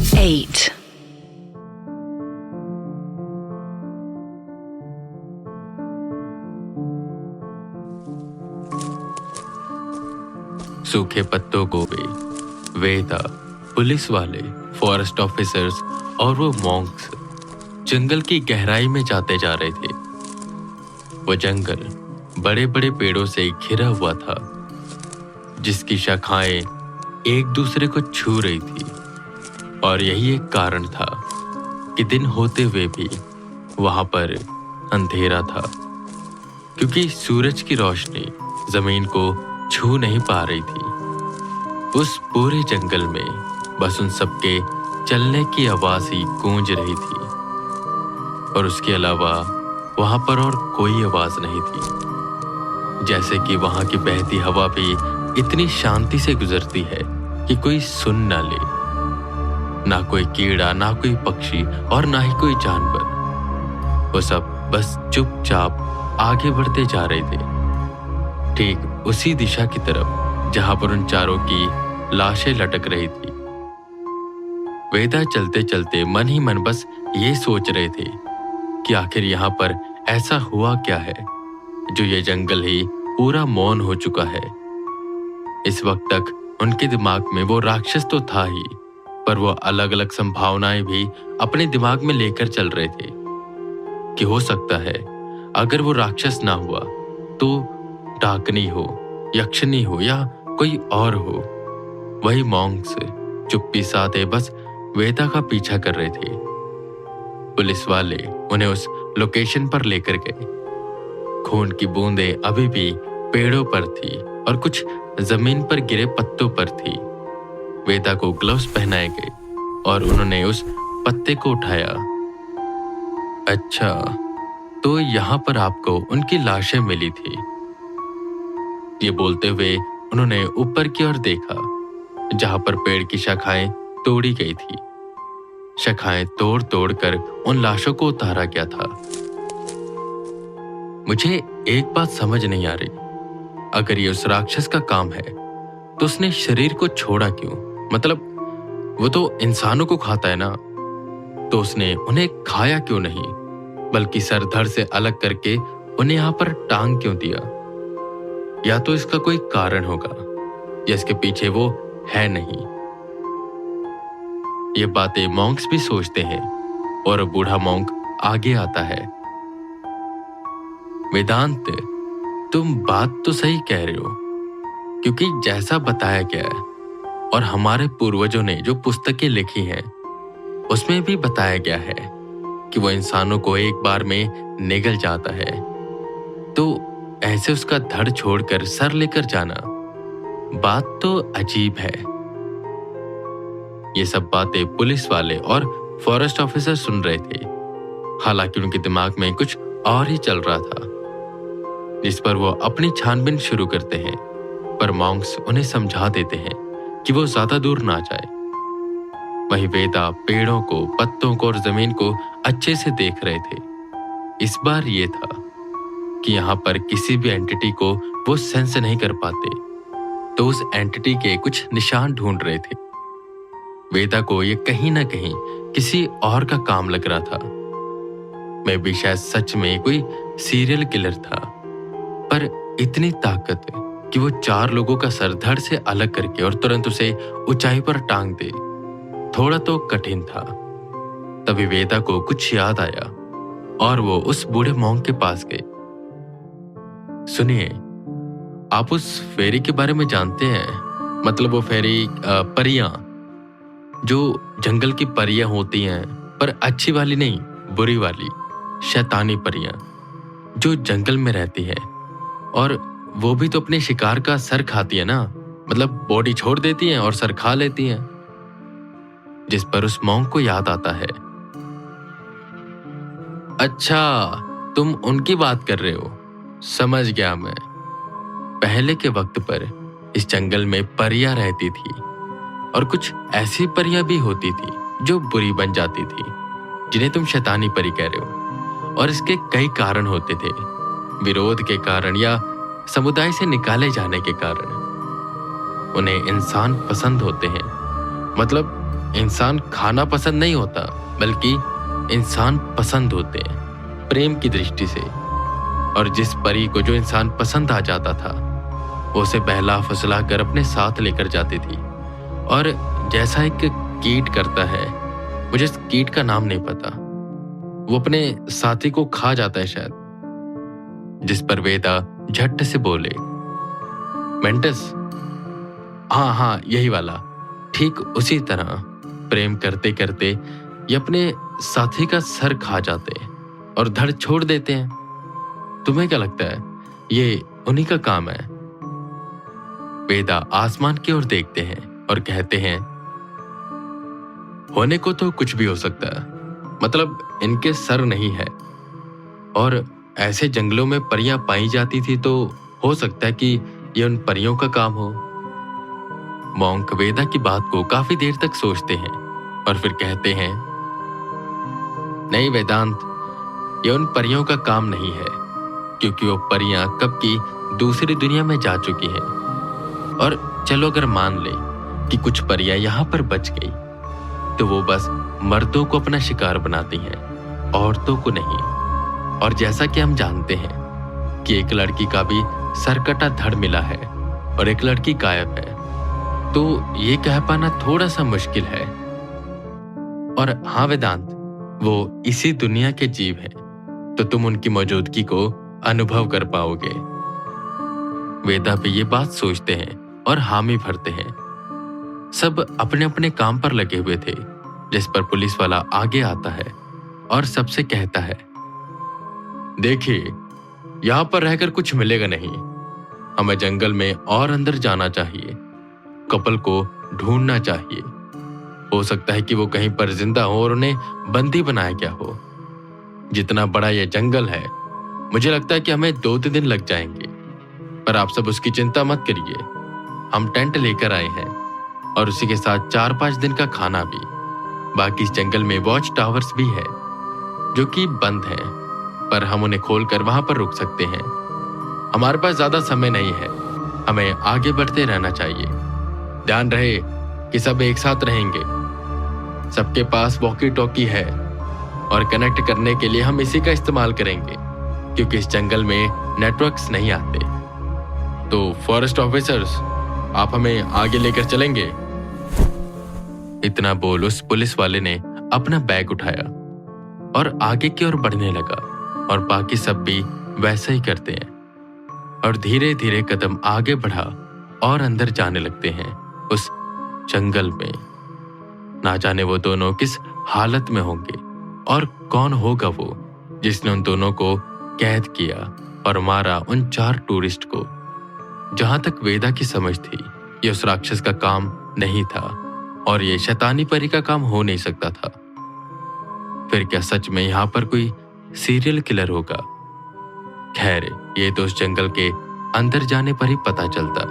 8. सूखे पत्तों को भी वेदा, पुलिस वाले, फॉरेस्ट ऑफिसर्स और वो मॉन्क्स जंगल की गहराई में जाते जा रहे थे। वो जंगल बड़े बड़े पेड़ों से घिरा हुआ था, जिसकी शाखाएं एक दूसरे को छू रही थी। और यही एक कारण था कि दिन होते हुए भी वहां पर अंधेरा था, क्योंकि सूरज की रोशनी जमीन को छू नहीं पा रही थी। उस पूरे जंगल में बस उन सबके चलने की आवाज ही गूंज रही थी, और उसके अलावा वहां पर और कोई आवाज नहीं थी। जैसे कि वहां की बहती हवा भी इतनी शांति से गुजरती है कि कोई सुन ना ले। ना कोई कीड़ा, ना कोई पक्षी और ना ही कोई जानवर। वो सब बस चुपचाप आगे बढ़ते जा रहे थे, ठीक उसी दिशा की तरफ जहां पर उन चारों की लाशें लटक रही थी। वेदा चलते चलते मन ही मन बस ये सोच रहे थे कि आखिर यहाँ पर ऐसा हुआ क्या है जो ये जंगल ही पूरा मौन हो चुका है। इस वक्त तक उनके दिमाग में वो राक्षस तो था ही, पर वो अलग अलग संभावनाएं भी अपने दिमाग में लेकर चल रहे थे कि हो सकता है अगर वो राक्षस ना हुआ तो डाकनी हो, यक्षिणी हो या कोई और हो। वही मॉन्क्स चुप्पी साधे बस वेदा का पीछा कर रहे थे। पुलिस वाले उन्हें उस लोकेशन पर लेकर गए। खून की बूंदें अभी भी पेड़ों पर थी और कुछ जमीन पर गिरे पत्तों पर थी। वेदा को ग्लव्स पहनाए गए और उन्होंने उस पत्ते को उठाया। अच्छा, तो यहाँ पर आपको उनकी लाशें मिली थी। ये बोलते हुए उन्होंने ऊपर की ओर देखा, जहां पर पेड़ की शाखाएं तोड़ी गई थी। शाखाएं तोड़ तोड़ कर उन लाशों को उतारा गया था। मुझे एक बात समझ नहीं आ रही, अगर ये उस राक्षस का काम है तो उसने शरीर को छोड़ा क्यों? मतलब वो तो इंसानों को खाता है ना, तो उसने उन्हें खाया क्यों नहीं, बल्कि सर धड़ से अलग करके उन्हें यहां पर टांग क्यों दिया? या तो इसका कोई कारण होगा या इसके पीछे वो है नहीं। ये बातें मॉन्क्स भी सोचते हैं और बूढ़ा मॉन्क आगे आता है। वेदांत, तुम बात तो सही कह रहे हो, क्योंकि जैसा बताया गया है और हमारे पूर्वजों ने जो पुस्तकें लिखी हैं उसमें भी बताया गया है कि वो इंसानों को एक बार में निगल जाता है। तो ऐसे उसका धड़ छोड़कर सर लेकर जाना, बात तो अजीब है। ये सब बातें पुलिस वाले और फॉरेस्ट ऑफिसर सुन रहे थे, हालांकि उनके दिमाग में कुछ और ही चल रहा था, जिस पर वो अपनी छानबीन शुरू करते हैं। पर मॉन्क्स उन्हें समझा देते हैं कि वो ज्यादा दूर ना जाए। वही वेदा पेड़ों को, पत्तों को और जमीन को अच्छे से देख रहे थे। इस बार ये था कि यहाँ पर किसी भी एंटिटी को वो सेंस नहीं कर पाते, तो उस एंटिटी के कुछ निशान ढूंढ रहे थे। वेदा को ये कहीं ना कहीं किसी और का काम लग रहा था। मैं भी शायद सच में कोई सीरियल किलर था, पर इतनी ताकत कि वो 4 लोगों का सर धड़ से अलग करके और तुरंत उसे ऊंचाई पर टांग दे, थोड़ा तो कठिन था। तभी वेदा को कुछ याद आया और वो उस बूढ़े मॉन्क के पास गए। सुनिए, आप उस फेरी के बारे में जानते हैं? मतलब वो फेरी परियां, जो जंगल की परियां होती हैं, पर अच्छी वाली नहीं, बुरी वाली शैतानी परियां जो जंगल में रहती हैं, और वो भी तो अपने शिकार का सर खाती है ना, मतलब बॉडी छोड़ देती हैं और सर खा लेती हैं। जिस पर उस मॉन्क को याद आता है। अच्छा, तुम उनकी बात कर रहे हो, समझ गया मैं। पहले के वक्त पर इस जंगल में परियां रहती थी, और कुछ ऐसी परियां भी होती थी जो बुरी बन जाती थी, जिन्हें तुम शैतानी परी कह रहे हो। और इसके कई कारण होते थे, विरोध के कारण या समुदाय से निकाले जाने के कारण। उन्हें इंसान पसंद होते हैं, मतलब इंसान खाना पसंद नहीं होता, बल्कि इंसान पसंद होते हैं प्रेम की दृष्टि से। और जिस परी को जो इंसान पसंद आ जाता था, वो उसे बहला फुसला कर अपने साथ लेकर जाती थी। और जैसा एक कीट करता है, मुझे इस कीट का नाम नहीं पता, वो अपने साथी को खा जाता है शायद, जिस पर वेदा झट से बोले, मेंटस। हाँ हाँ, यही वाला। ठीक उसी तरह प्रेम करते करते ये अपने साथी का सर खा जाते हैं और धड़ छोड़ देते हैं। तुम्हें क्या लगता है ये उन्हीं का काम है? वेदा आसमान की ओर देखते हैं और कहते हैं, होने को तो कुछ भी हो सकता है, मतलब इनके सर नहीं है, और ऐसे जंगलों में परियां पाई जाती थी तो हो सकता है कि ये उन परियों का काम हो। मॉन्क वेदा की बात को काफी देर तक सोचते हैं और फिर कहते हैं, नहीं वेदांत, ये उन परियों का काम नहीं है, क्योंकि वो परियां कब की दूसरी दुनिया में जा चुकी हैं। और चलो अगर मान ले कि कुछ परियां यहां पर बच गई, तो वो बस मर्दों को अपना शिकार बनाती हैं, औरतों को नहीं। और जैसा कि हम जानते हैं कि एक लड़की का भी सरकटा धड़ मिला है और एक लड़की गायब है, तो ये कह पाना थोड़ा सा मुश्किल है। और हाँ वेदांत, वो इसी दुनिया के जीव हैं, तो तुम उनकी मौजूदगी को अनुभव कर पाओगे। वेदा भी ये बात सोचते हैं और हामी भरते हैं। सब अपने अपने काम पर लगे हुए थे, जिस पर पुलिस वाला आगे आता है और सबसे कहता है, देखिए, यहां पर रहकर कुछ मिलेगा नहीं, हमें जंगल में और अंदर जाना चाहिए, कपल को ढूंढना चाहिए। हो सकता है कि वो कहीं पर जिंदा हो और उन्हें बंदी बनाया गया हो। जितना बड़ा यह जंगल है, मुझे लगता है कि हमें 2-3 दिन लग जाएंगे, पर आप सब उसकी चिंता मत करिए। हम टेंट लेकर आए हैं और उसी के साथ 4-5 दिन का खाना भी। बाकी इस जंगल में वॉच टावर्स भी है जो कि बंद हैं, पर हम उन्हें खोलकर वहां पर रुक सकते हैं। हमारे पास ज्यादा समय नहीं है, हमें आगे बढ़ते रहना चाहिए। ध्यान रहे कि सब एक साथ रहेंगे। सबके पास वॉकी टॉकी है और कनेक्ट करने के लिए हम इसी का इस्तेमाल करेंगे, क्योंकि इस जंगल में नेटवर्क्स नहीं आते। तो फॉरेस्ट ऑफिसर्स, आप हमें आगे लेकर चलेंगे? इतना बोल उस पुलिस वाले ने अपना बैग उठाया और आगे की ओर बढ़ने लगा, और बाकी सब भी वैसा ही करते हैं और धीरे धीरे कदम आगे बढ़ा और अंदर जाने लगते हैं उस जंगल में। ना जाने वो दोनों किस हालत में होंगे और कौन होगा वो जिसने उन दोनों को कैद किया और मारा उन 4 टूरिस्ट को। जहां तक वेदा की समझ थी, ये उस राक्षस का काम नहीं था और ये शैतानी परी का काम हो नहीं सकता था। फिर क्या सच में यहां पर कोई सीरियल किलर होगा? खैर, ये तो उस जंगल के अंदर जाने पर ही पता चलता।